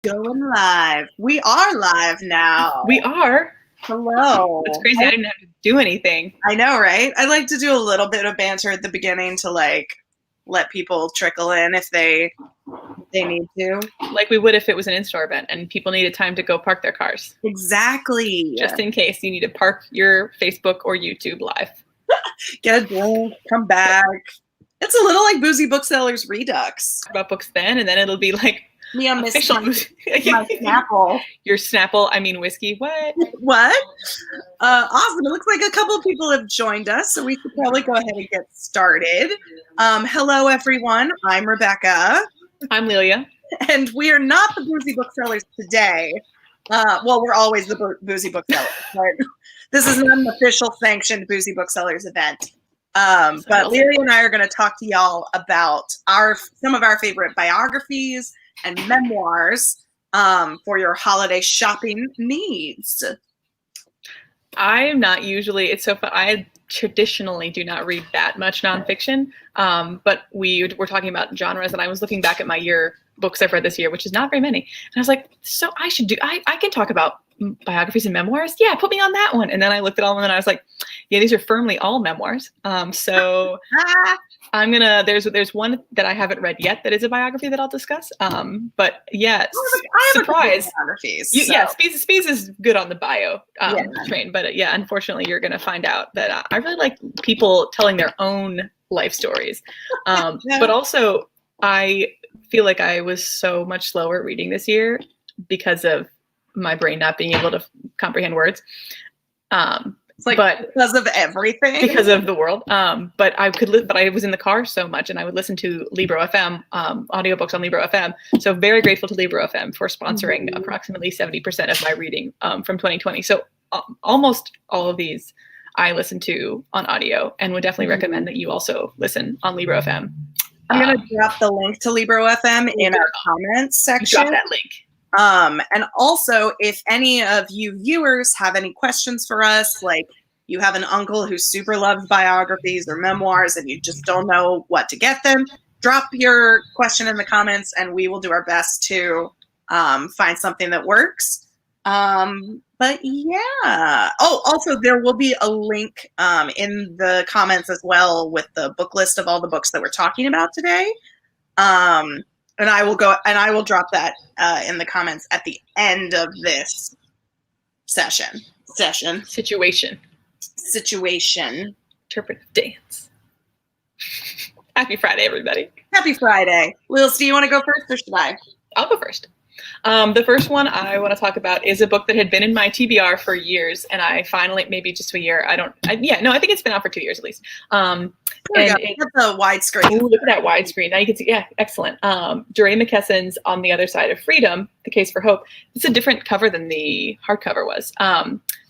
Going live. We are live now. We are. Hello. It's crazy. I didn't have to do anything. I know, right? I like to do a little bit of banter at the beginning to let people trickle in if they need to. Like we would if it was an in-store event and people needed time to go park their cars. Exactly. Just in case you need to park your Facebook or YouTube live. Get a drink, come back. It's a little like Boozy Booksellers Redux. About books then, and then it'll be like me on official my Snapple. Your Snapple, I mean whiskey. What? What? Awesome. It looks like a couple of people have joined us, so we should probably go ahead and get started. Hello, everyone. I'm Rebecca. I'm Lelia. And we are not the Boozy Booksellers today. Well, we're always the Boozy Booksellers, but this is not an official sanctioned Boozy Booksellers event. But Lelia and I are going to talk to y'all about some of our favorite biographies and memoirs for your holiday shopping needs. I'm not usually, it's so fun. I traditionally do not read that much nonfiction, but we're talking about genres, and I was looking back at my year books I've read this year, which is not very many. And I was like, so I can talk about biographies and memoirs. Yeah, put me on that one. And then I looked at all of them and I was like, yeah, these are firmly all memoirs. So I'm gonna, there's one that I haven't read yet that is a biography that I'll discuss. But yeah, surprise. Yeah, Speeds is good on the bio train, but yeah, unfortunately you're gonna find out that I really like people telling their own life stories. But also I feel like I was so much slower reading this year because of my brain not being able to comprehend words. It's like, because of everything, because of the world. But I was in the car so much, and I would listen to Libro FM, audiobooks on Libro FM. So very grateful to Libro FM for sponsoring approximately 70% of my reading from 2020. So almost all of these I listen to on audio, and would definitely recommend that you also listen on Libro FM. I'm going to drop the link to Libro FM in our comments section. Drop that link. And also, if any of you viewers have any questions for us, like you have an uncle who super loves biographies or memoirs and you just don't know what to get them, drop your question in the comments and we will do our best to find something that works. But yeah. Oh, also there will be a link in the comments as well with the book list of all the books that we're talking about today. And I will drop that in the comments at the end of this situation. Interpretive dance. Happy Friday, everybody. Happy Friday. Lils, do you want to go first or should I? I'll go first. The first one I want to talk about is a book that had been in my TBR for years, and I finally, maybe just a year, I think it's been out for 2 years at least. And it's a widescreen. Look at that widescreen. Now you can see, yeah, excellent. Dre McKesson's On the Other Side of Freedom, The Case for Hope. It's a different cover than the hardcover was.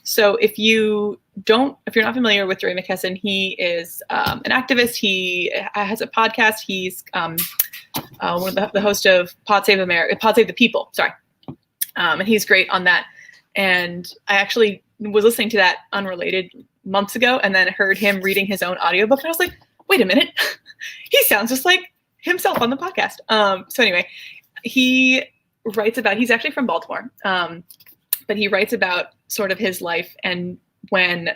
So if you're not familiar with Dre McKesson, he is an activist. He has a podcast. He's one of the host of Pod Save the People. Sorry, and he's great on that. And I actually was listening to that unrelated months ago, and then heard him reading his own audiobook, and I was like, wait a minute, he sounds just like himself on the podcast. So anyway, he writes about. He's actually from Baltimore, but he writes about sort of his life, and when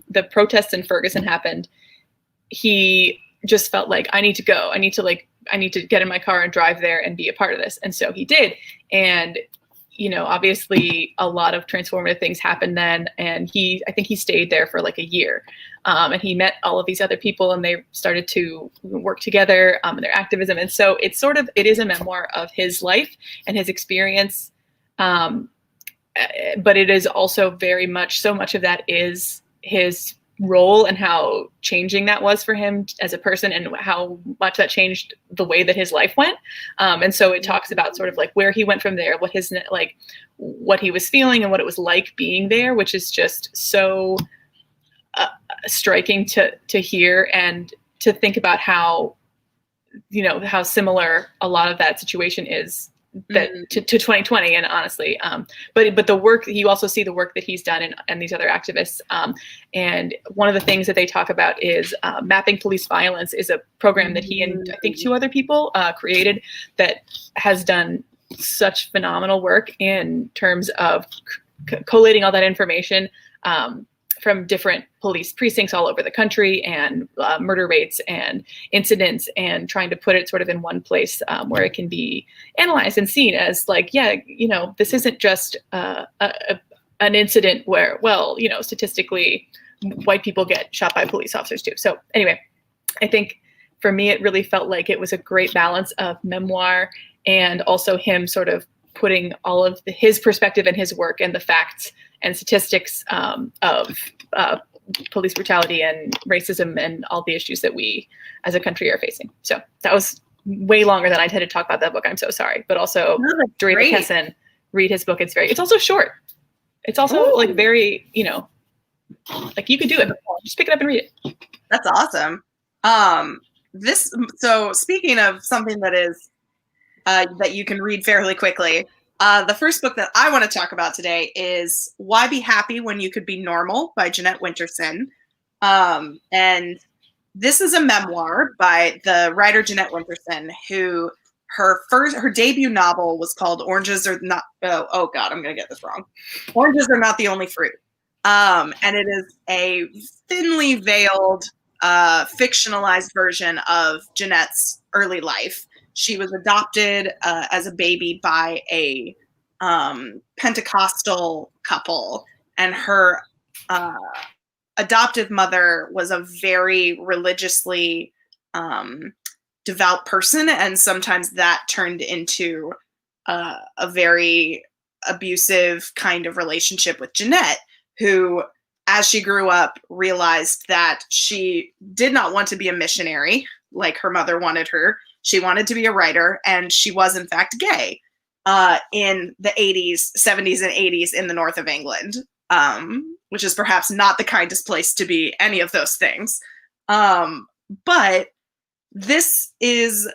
the protests in Ferguson happened, he just felt like, I need to go. I need to get in my car and drive there and be a part of this. And so he did. And, obviously a lot of transformative things happened then. And I think he stayed there for like a year. And he met all of these other people and they started to work together in their activism. And so it is a memoir of his life and his experience. But it is also very much, so much of that is his role and how changing that was for him as a person and how much that changed the way that his life went. And so it talks about sort of like where he went from there, what he was feeling and what it was like being there, which is just so striking to hear and to think about how similar a lot of that situation is to 2020. And honestly, but the work, you also see the work that he's done and these other activists. And one of the things that they talk about is Mapping Police Violence is a program that he and I think 2 other people created that has done such phenomenal work in terms of collating all that information from different police precincts all over the country, and murder rates and incidents, and trying to put it sort of in one place where it can be analyzed and seen as like, yeah, you know, this isn't just an incident where, well, you know, statistically white people get shot by police officers too. So anyway, I think for me, it really felt like it was a great balance of memoir and also him sort of putting all of his perspective and his work and the facts and statistics of police brutality and racism and all the issues that we as a country are facing. So that was way longer than I intended to talk about that book. I'm so sorry. But also, Doreen McKesson, read his book. It's also short. It's also like very, you know, like you could do it. Just pick it up and read it. That's awesome. So speaking of something that is that you can read fairly quickly, the first book that I want to talk about today is Why Be Happy When You Could Be Normal by Jeanette Winterson. And this is a memoir by the writer Jeanette Winterson, who her debut novel was called Oranges Are Not, oh God, I'm going to get this wrong. Oranges Are Not the Only Fruit. And it is a thinly veiled, fictionalized version of Jeanette's early life. She was adopted as a baby by a Pentecostal couple, and her adoptive mother was a very religiously devout person, and sometimes that turned into a very abusive kind of relationship with Jeanette, who, as she grew up, realized that she did not want to be a missionary like her mother wanted her. She wanted to be a writer, and she was, in fact, gay in the 80s, 70s, and 80s in the north of England, which is perhaps not the kindest place to be any of those things. But this is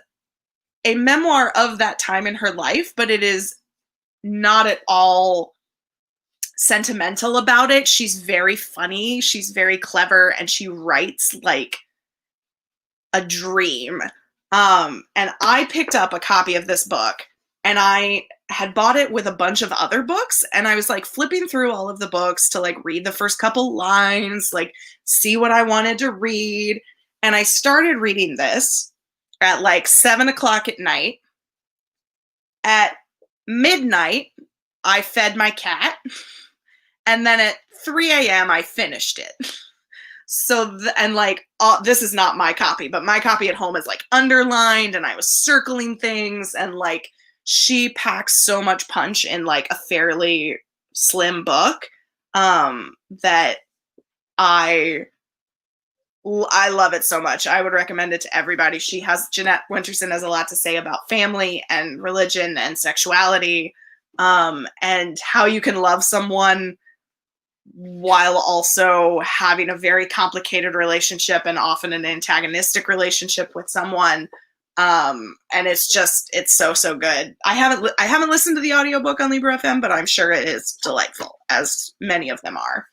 a memoir of that time in her life, but it is not at all sentimental about it. She's very funny. She's very clever, and she writes like a dream. And I picked up a copy of this book, and I had bought it with a bunch of other books, and I was like flipping through all of the books to like read the first couple lines, like see what I wanted to read. And I started reading this at like 7 o'clock at night. At midnight, I fed my cat. And then at 3 a.m., I finished it. So, this is not my copy, but my copy at home is like underlined, and I was circling things, and like she packs so much punch in like a fairly slim book that I love it so much. I would recommend it to everybody. Jeanette Winterson has a lot to say about family and religion and sexuality, and how you can love someone while also having a very complicated relationship and often an antagonistic relationship with someone. And it's so good. I haven't listened to the audiobook on Libro FM, but I'm sure it is delightful, as many of them are.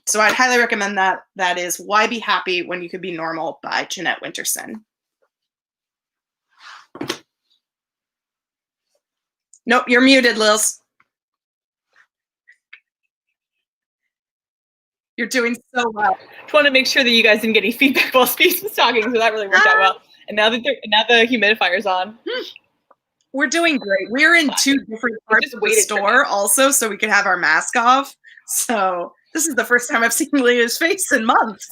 So I'd highly recommend that. That is Why Be Happy When You Could Be Normal by Jeanette Winterson. Nope, you're muted, Liz. You're doing so well. Just want to make sure that you guys didn't get any feedback while Speaks was talking, so that really worked out well. And now the humidifier's on. We're doing great. We're in two different parts of the store also, so we can have our mask off. So this is the first time I've seen Leah's face in months.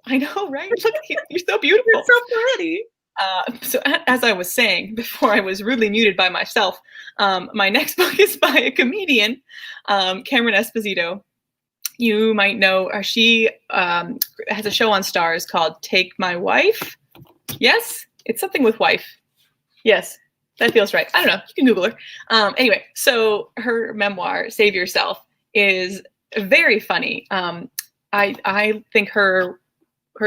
I know, right? Look, you're so beautiful. You're so pretty. So as I was saying before I was rudely muted by myself, my next book is by a comedian, Cameron Esposito. You might know, she has a show on Stars called Take My Wife. Yes, it's something with wife. Yes, that feels right. I don't know. You can Google her. Anyway, so her memoir, Save Yourself, is very funny. I think her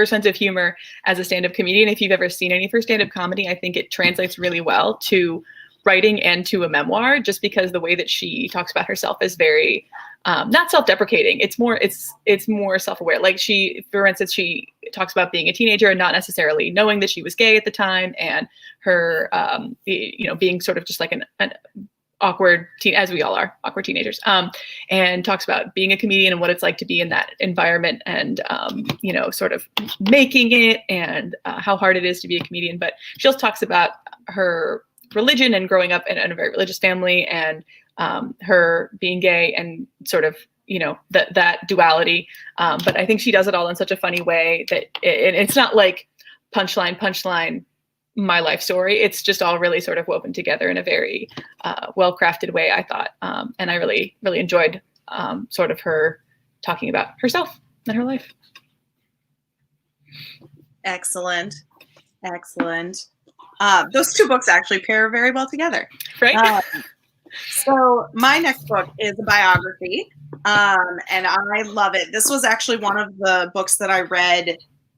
sense of humor as a stand-up comedian, if you've ever seen any of her stand-up comedy, I think it translates really well to writing and to a memoir, just because the way that she talks about herself is very not self-deprecating. It's more self-aware. Like for instance, she talks about being a teenager and not necessarily knowing that she was gay at the time, and her being sort of just like an awkward teen, as we all are awkward teenagers, and talks about being a comedian and what it's like to be in that environment, and sort of making it, and how hard it is to be a comedian. But she also talks about her religion and growing up in a very religious family, and her being gay, and sort of that duality. But I think she does it all in such a funny way that it's not like punchline my life story. It's just all really sort of woven together in a very well-crafted way, I thought. And I really, really enjoyed sort of her talking about herself and her life. Excellent. Those two books actually pair very well together. Right? So my next book is a biography, and I love it. This was actually one of the books that I read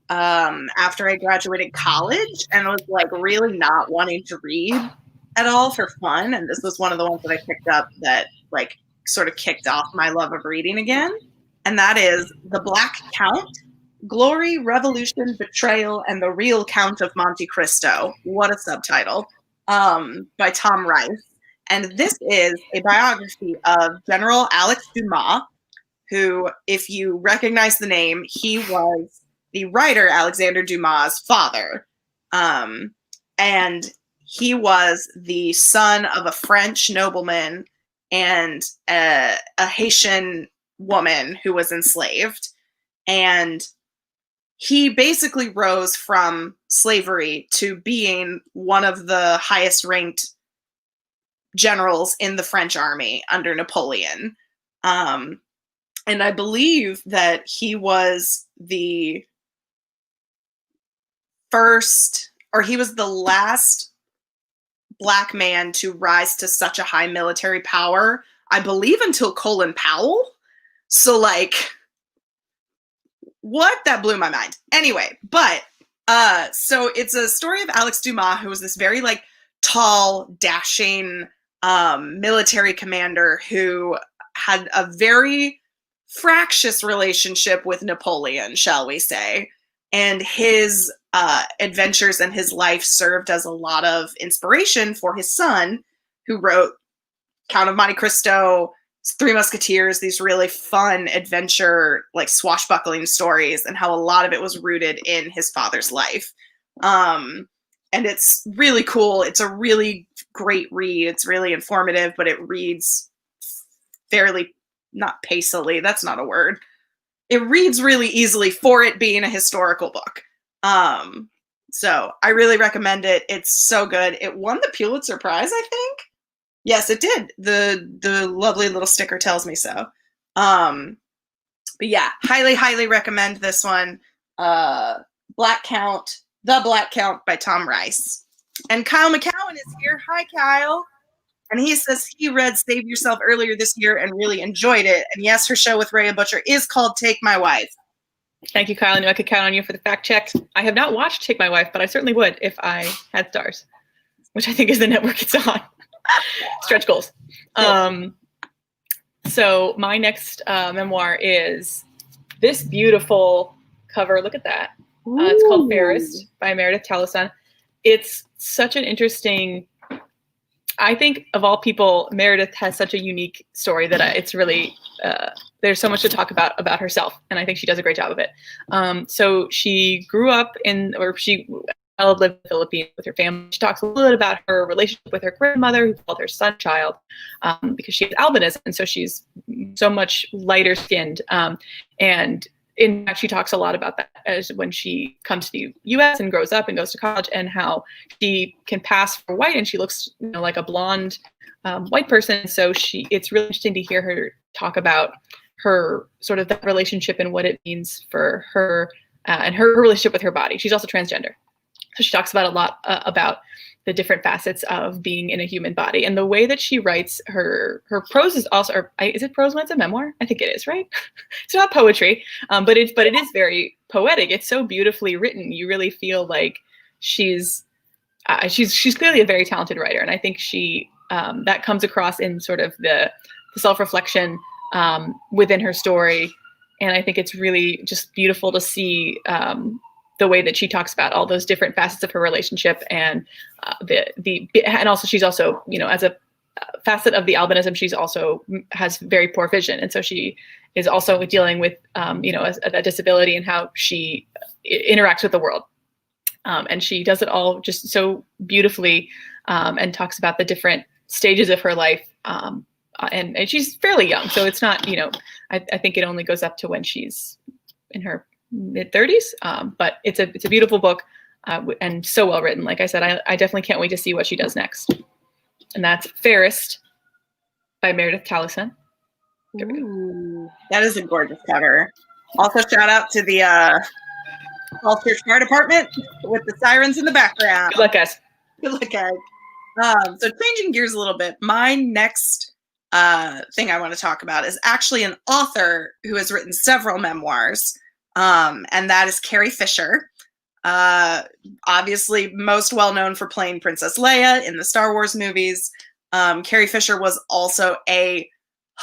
after I graduated college, and I was like really not wanting to read at all for fun. And this was one of the ones that I picked up that like sort of kicked off my love of reading again. And that is The Black Count: Glory, Revolution, Betrayal, and the Real Count of Monte Cristo. What a subtitle. By Tom Rice. And this is a biography of General Alex Dumas, who, if you recognize the name, he was the writer Alexander Dumas' father. And he was the son of a French nobleman and a Haitian woman who was enslaved. And he basically rose from slavery to being one of the highest ranked generals in the French army under Napoleon. And I believe that he was the first, or he was the last Black man to rise to such a high military power, I believe, until Colin Powell. So like, what? That blew my mind. Anyway, but so it's a story of Alex Dumas, who was this very like tall, dashing military commander who had a very fractious relationship with Napoleon, shall we say. And his adventures and his life served as a lot of inspiration for his son, who wrote Count of Monte Cristo, Three Musketeers, these really fun adventure, like swashbuckling stories, and how a lot of it was rooted in his father's life. And it's really cool. It's a really great read. It's really informative, but it reads fairly, not pacily, that's not a word. It reads really easily for it being a historical book. So I really recommend it. It's so good. It won the Pulitzer Prize, I think. Yes, it did. The lovely little sticker tells me so. But yeah, highly, highly recommend this one. Black Count, The Black Count by Tom Rice. And Kyle McCowan is here. Hi, Kyle. And he says he read Save Yourself earlier this year and really enjoyed it. And yes, her show with Rhea Butcher is called Take My Wife. Thank you, Kyle. I knew I could count on you for the fact check. I have not watched Take My Wife, but I certainly would if I had Stars, which I think is the network it's on. Stretch goals. So my next memoir is this beautiful cover. Look at that. It's called Fairest by Meredith Talusan. It's such an interesting, I think of all people, Meredith has such a unique story that it's really, there's so much to talk about herself. And I think she does a great job of it. So she grew up she lived in the Philippines with her family. She talks a little bit about her relationship with her grandmother, who called her son child, because she has albinism. And so she's so much lighter skinned. And in fact, she talks a lot about that as when she comes to the U.S. and grows up and goes to college, and how she can pass for white and she looks like a blonde white person. So it's really interesting to hear her talk about her sort of that relationship and what it means for her and her relationship with her body. She's also transgender. So she talks about a lot about the different facets of being in a human body, and the way that she writes her prose is also, is it prose when it's a memoir? I think it is, right? It's not poetry, but it is very poetic. It's so beautifully written. You really feel like she's she's clearly a very talented writer, and I think she that comes across in sort of the self-reflection within her story. And I think it's really just beautiful to see the way that she talks about all those different facets of her relationship, and and also she's also, you know, as a facet of the albinism, she's also has very poor vision, and so she is also dealing with you know, a disability and how she interacts with the world. And she does it all just so beautifully, and talks about the different stages of her life. And she's fairly young, so it's not, you know, I think it only goes up to when she's in her mid-30s. But it's a beautiful book, and so well written. Like I said, I definitely can't wait to see what she does next. And that's Fairest by Meredith Callison. Ooh, that is a gorgeous cover. Also, shout out to the Falls Church Fire Department with the sirens in the background. Good luck, guys. Good luck, guys. So changing gears a little bit, my next thing I want to talk about is actually an author who has written several memoirs, and that is Carrie Fisher. Obviously most well known for playing Princess Leia in the Star Wars movies. Carrie Fisher was also a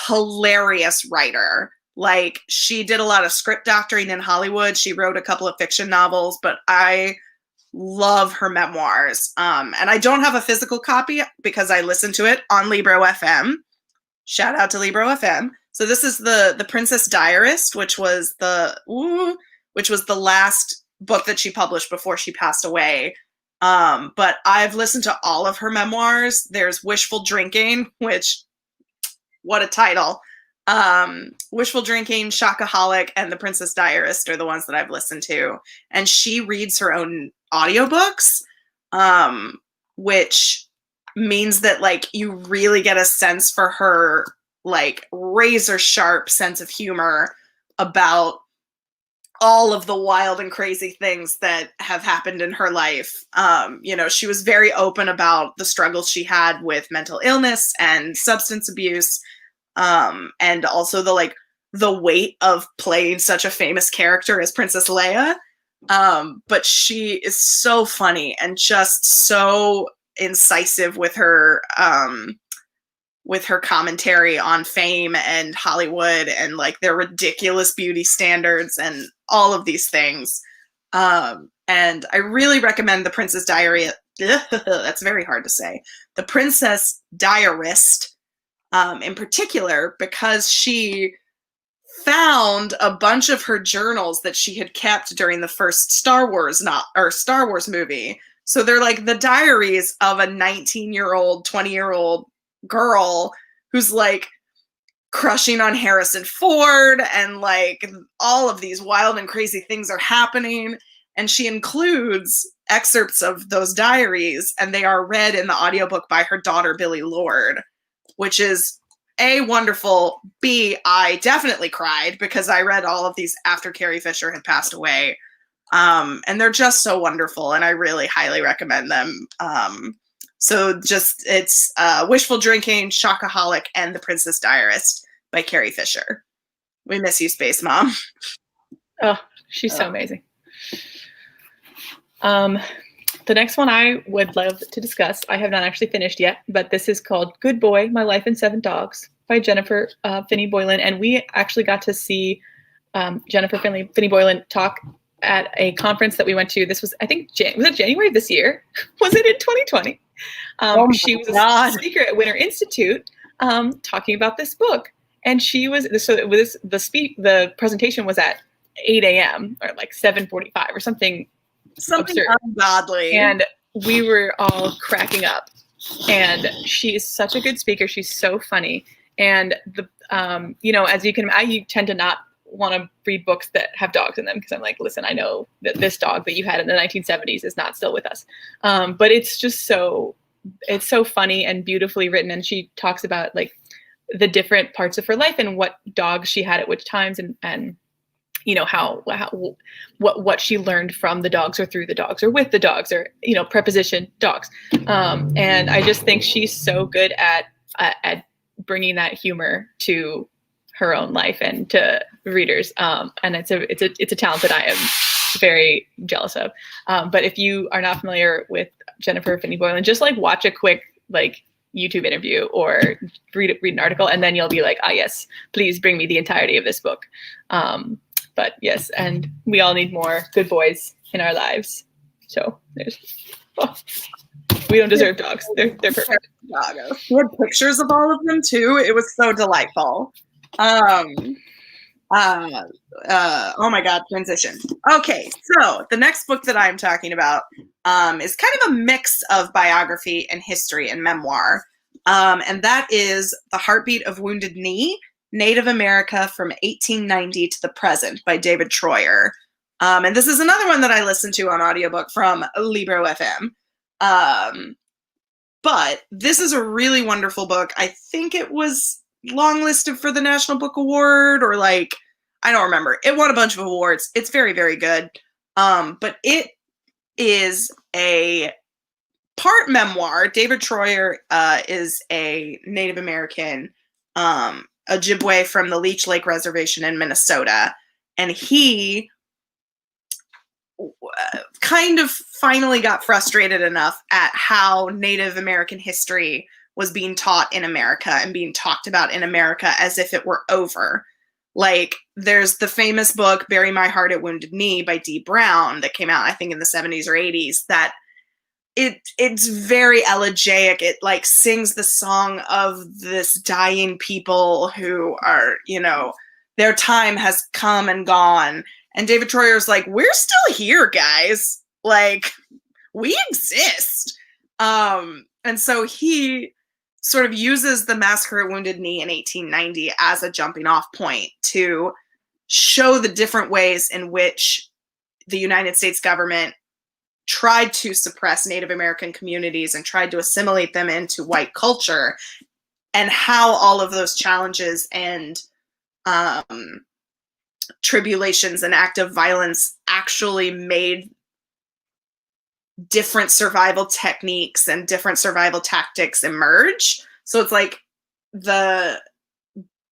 hilarious writer. Like, she did a lot of script doctoring in Hollywood. She wrote a couple of fiction novels, but I love her memoirs. And I don't have a physical copy because I listened to it on Libro FM. Shout out to Libro FM. So this is the Princess Diarist, which was the last book that she published before she passed away. But I've listened to all of her memoirs. There's Wishful Drinking, which, what a title. Wishful Drinking, Shockaholic, and The Princess Diarist are the ones that I've listened to. And she reads her own audiobooks, which means that, like, you really get a sense for her, like, razor sharp sense of humor about all of the wild and crazy things that have happened in her life. You know, she was very open about the struggles she had with mental illness and substance abuse. And also the weight of playing such a famous character as Princess Leia. But she is so funny and just so incisive with her commentary on fame and Hollywood and, like, their ridiculous beauty standards and all of these things. And I really recommend The Princess Diary. That's very hard to say. The Princess Diarist, in particular, because she found a bunch of her journals that she had kept during the first Star Wars movie. So they're like the diaries of a 19-year-old, 20-year-old girl who's, like, crushing on Harrison Ford, and, like, all of these wild and crazy things are happening. And she includes excerpts of those diaries, and they are read in the audiobook by her daughter, Billie Lourd, which is A, wonderful, B, I definitely cried because I read all of these after Carrie Fisher had passed away. And they're just so wonderful, and I really highly recommend them. So just, it's Wishful Drinking, Shockaholic, and The Princess Diarist by Carrie Fisher. We miss you, Space Mom. Oh, she's so amazing. The next one I would love to discuss, I have not actually finished yet, but this is called Good Boy, My Life in 7 Dogs by Jennifer Finney Boylan. And we actually got to see Jennifer Finney Boylan talk at a conference that we went to. This was, I think, was it January of this year? Was it in 2020? She was a speaker at Winter Institute talking about this book. And she was, so it was, the presentation was at 8 a.m. or like 7:45 or something absurd. Ungodly. And we were all cracking up. And she is such a good speaker. She's so funny. And you know, as you can, I tend to not want to read books that have dogs in them because I'm like, listen, I know that this dog that you had in the 1970s is not still with us. But it's just so funny and beautifully written. And she talks about, like, the different parts of her life and what dogs she had at which times, and you know, what she learned from the dogs or through the dogs or with the dogs, or, you know, preposition dogs. And I just think she's so good at bringing that humor to her own life and to readers. And it's a talent that I am very jealous of. But if you are not familiar with Jennifer Finney Boylan, just like watch a quick like YouTube interview or read an article, and then you'll be like, ah, yes, please bring me the entirety of this book. But yes, and we all need more good boys in our lives. So we don't deserve dogs. They're perfect. We had pictures of all of them too. It was so delightful. Oh my God, transition. Okay, so the next book that I'm talking about is kind of a mix of biography and history and memoir. And that is The Heartbeat of Wounded Knee, Native America from 1890 to the Present by David Troyer. And this is another one that I listened to on audiobook from Libro FM. But this is a really wonderful book. I think it was longlisted for the National Book Award, or like, I don't remember. It won a bunch of awards. It's very, very good. But it is a part memoir. David Troyer is a Native American Ojibwe from the Leech Lake Reservation in Minnesota. And he kind of finally got frustrated enough at how Native American history was being taught in America and being talked about in America as if it were over. Like, there's the famous book, Bury My Heart at Wounded Knee by Dee Brown that came out, I think, in the 70s or 80s, that it's very elegiac. It like sings the song of this dying people who are, you know, their time has come and gone. And David Troyer's like, we're still here, guys. Like, we exist. And so he sort of uses the massacre at Wounded Knee in 1890 as a jumping off point to show the different ways in which the United States government tried to suppress Native American communities and tried to assimilate them into white culture, and how all of those challenges and tribulations and active violence actually made different survival techniques and different survival tactics emerge. So it's like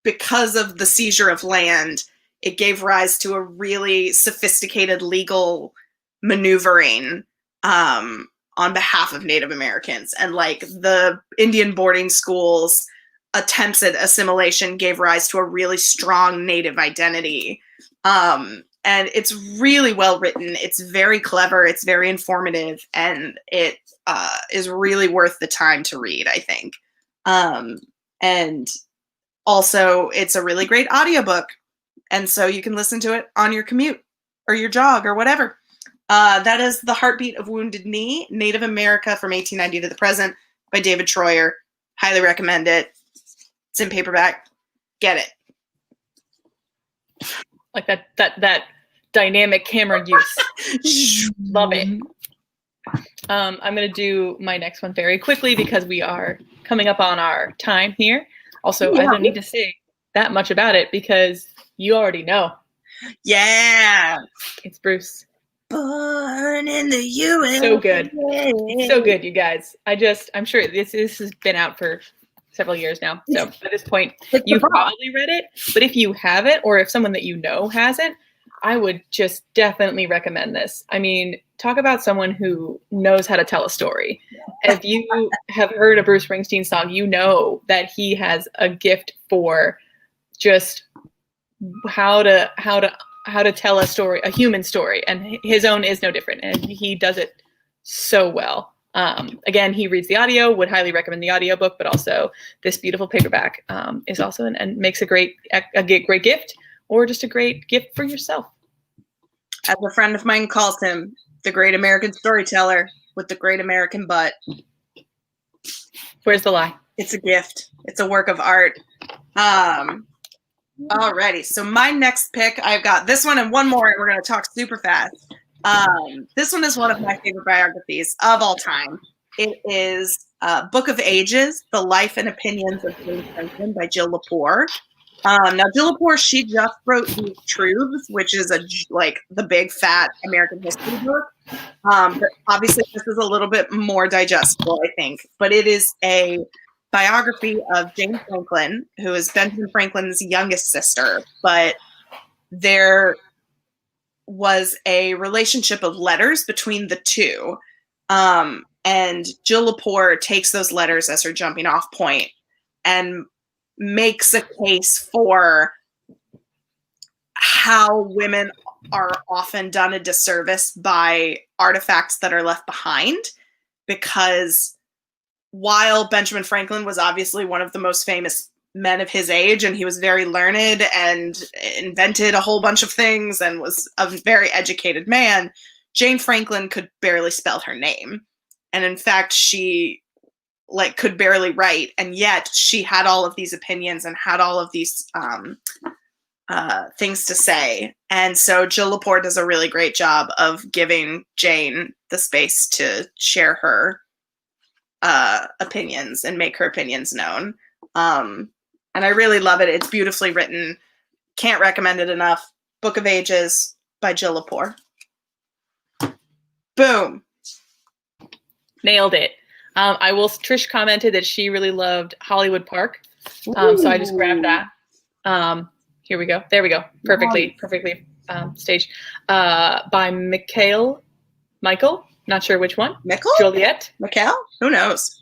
because of the seizure of land, it gave rise to a really sophisticated legal maneuvering on behalf of Native Americans. And like the Indian boarding schools attempts at assimilation gave rise to a really strong Native identity. And it's really well written. It's very clever. It's very informative. And it is really worth the time to read, I think. And also, it's a really great audiobook. And so you can listen to it on your commute or your jog or whatever. That is The Heartbeat of Wounded Knee, Native America from 1890 to the Present by David Troyer. Highly recommend it. It's in paperback. Get it. Like that dynamic camera use. Love it. I'm going to do my next one very quickly because we are coming up on our time here. Also, I don't need to say that much about it because you already know. Yeah. It's Bruce. Born in the USA. So good. It's so good, you guys. I'm sure this has been out for several years now. So at this point, you've probably read it. But if you haven't, or if someone that you know hasn't, I would just definitely recommend this. I mean, talk about someone who knows how to tell a story. If you have heard a Bruce Springsteen song, you know that he has a gift for just how to tell a story, a human story, and his own is no different, and he does it so well. Again, he reads the audio, would highly recommend the audiobook, but also this beautiful paperback is also and makes a great gift, or just a great gift for yourself. As a friend of mine calls him, the great American storyteller with the great American butt. Where's the lie? It's a gift. It's a work of art. Alrighty, so my next pick, I've got this one and one more, and we're going to talk super fast. This one is one of my favorite biographies of all time. It is Book of Ages, The Life and Opinions of James Franklin by Jill Lepore. Now, Jill Lepore, she just wrote These Truths, which is like the big fat American history book. But obviously, this is a little bit more digestible, I think. But it is a biography of James Franklin, who is Benjamin Franklin's youngest sister. But was a relationship of letters between the two. And Jill Lepore takes those letters as her jumping off point and makes a case for how women are often done a disservice by artifacts that are left behind. Because while Benjamin Franklin was obviously one of the most famous men of his age, and he was very learned and invented a whole bunch of things and was a very educated man, Jane Franklin could barely spell her name. And in fact, she could barely write, and yet she had all of these opinions and had all of these things to say. And so Jill Lepore does a really great job of giving Jane the space to share her opinions and make her opinions known. And I really love it. It's beautifully written. Can't recommend it enough. Book of Ages by Jill Lepore. Boom. Nailed it. Trish commented that she really loved Hollywood Park. So I just grabbed that. Here we go. There we go. Perfectly staged. By Michael. Not sure which one. Michael? Juliet. Mikhail? Who knows?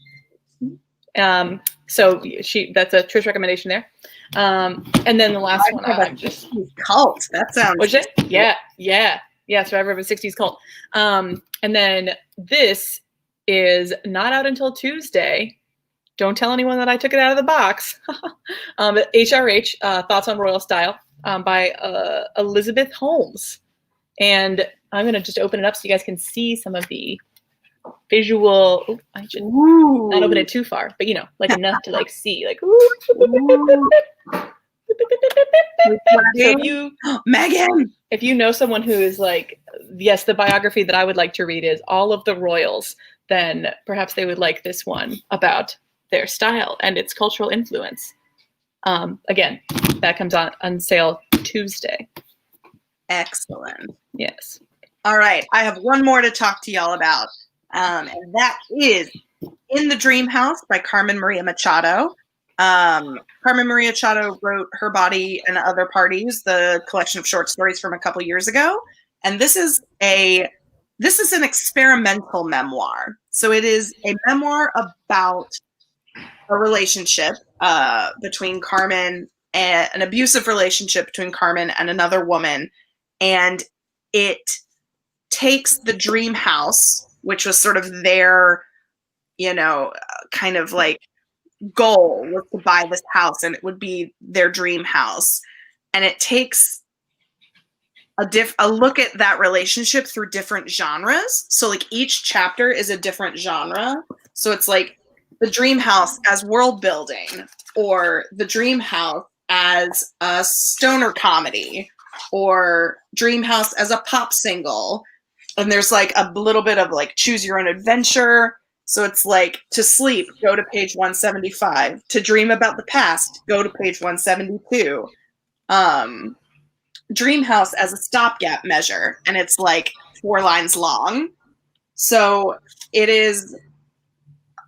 So that's a Trish recommendation there. And then the last one. Cult. That sounds. What's it? Yeah. Survivor of a 60s cult. And then this is not out until Tuesday. Don't tell anyone that I took it out of the box. HRH, Thoughts on Royal Style, by Elizabeth Holmes. And I'm going to just open it up so you guys can see some of the visual. I should not open it too far, but enough to see. So Megan, if you know someone who is yes, the biography that I would like to read is all of the royals, then perhaps they would like this one about their style and its cultural influence. Again, that comes on sale Tuesday. Excellent. Yes. All right. I have one more to talk to y'all about. And that is In the Dream House by Carmen Maria Machado. Carmen Maria Machado wrote Her Body and Other Parties, the collection of short stories from a couple years ago. And this is an experimental memoir. So it is a memoir about a relationship between Carmen, and an abusive relationship between Carmen and another woman. And it takes the dream house, which was sort of their, kind of goal was to buy this house, and it would be their dream house. And it takes a look at that relationship through different genres. So each chapter is a different genre. So it's the dream house as world building, or the dream house as a stoner comedy, or dream house as a pop single. And there's a little bit of choose your own adventure. So it's to sleep, go to page 175. To dream about the past, go to page 172. Dream house as a stopgap measure, and it's 4 lines long. So it is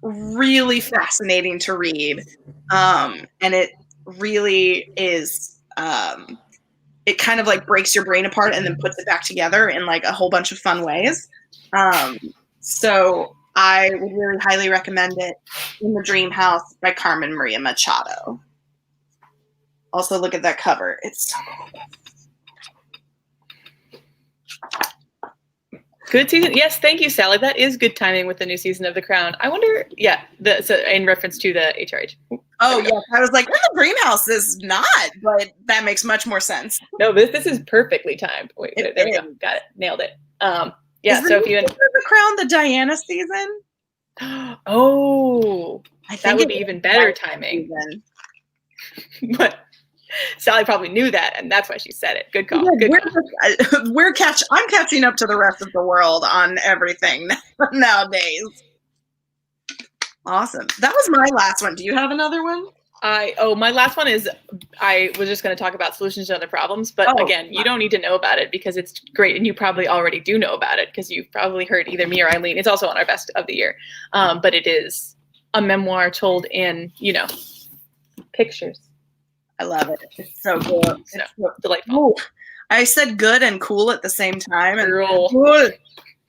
really fascinating to read. And it really is, it kind of breaks your brain apart and then puts it back together in a whole bunch of fun ways. So I would really highly recommend it. In the Dream House by Carmen Maria Machado. Also look at that cover. It's so cool. Good season. Yes, thank you, Sally. That is good timing with the new season of The Crown. I wonder, so in reference to the HRH. Oh, yeah. I was like, the Dream House is not, but that makes much more sense. No, this is perfectly timed. Wait, there we go. Got it. Nailed it. So if you The Crown, the Diana season? Oh, that would be even better timing. But Sally probably knew that, and that's why she said it. Good call. Yeah, Good call. I'm catching up to the rest of the world on everything nowadays. Awesome. That was my last one. Do you have another one? My last one is, I was just going to talk about solutions to other problems, but again, you don't need to know about it because it's great, and you probably already do know about it because you've probably heard either me or Eileen. It's also on our best of the year, but it is a memoir told in, pictures. I love it. It's so cool. It's so delightful. I said good and cool at the same time. And Girl. good.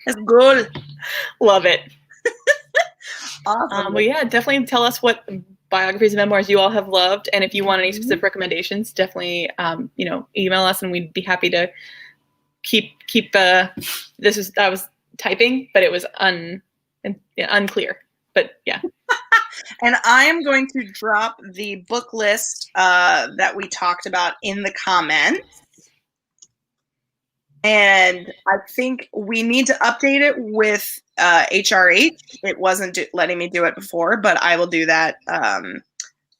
It's good. Love it. Awesome. Well, yeah, definitely tell us what biographies and memoirs you all have loved, and if you want any specific recommendations, definitely email us, and we'd be happy to keep. I was typing, but it was unclear. But yeah. And I am going to drop the book list that we talked about in the comments. And I think we need to update it with HRH. It wasn't letting me do it before, but I will do that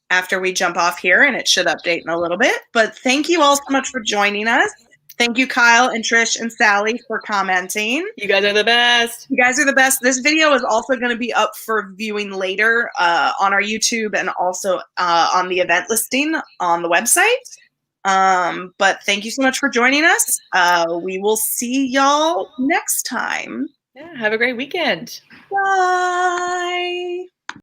after we jump off here, and it should update in a little bit. But thank you all so much for joining us. Thank you, Kyle and Trish and Sally, for commenting. You guys are the best. You guys are the best. This video is also going to be up for viewing later on our YouTube and also on the event listing on the website. But thank you so much for joining us. We will see y'all next time. Yeah, have a great weekend. Bye.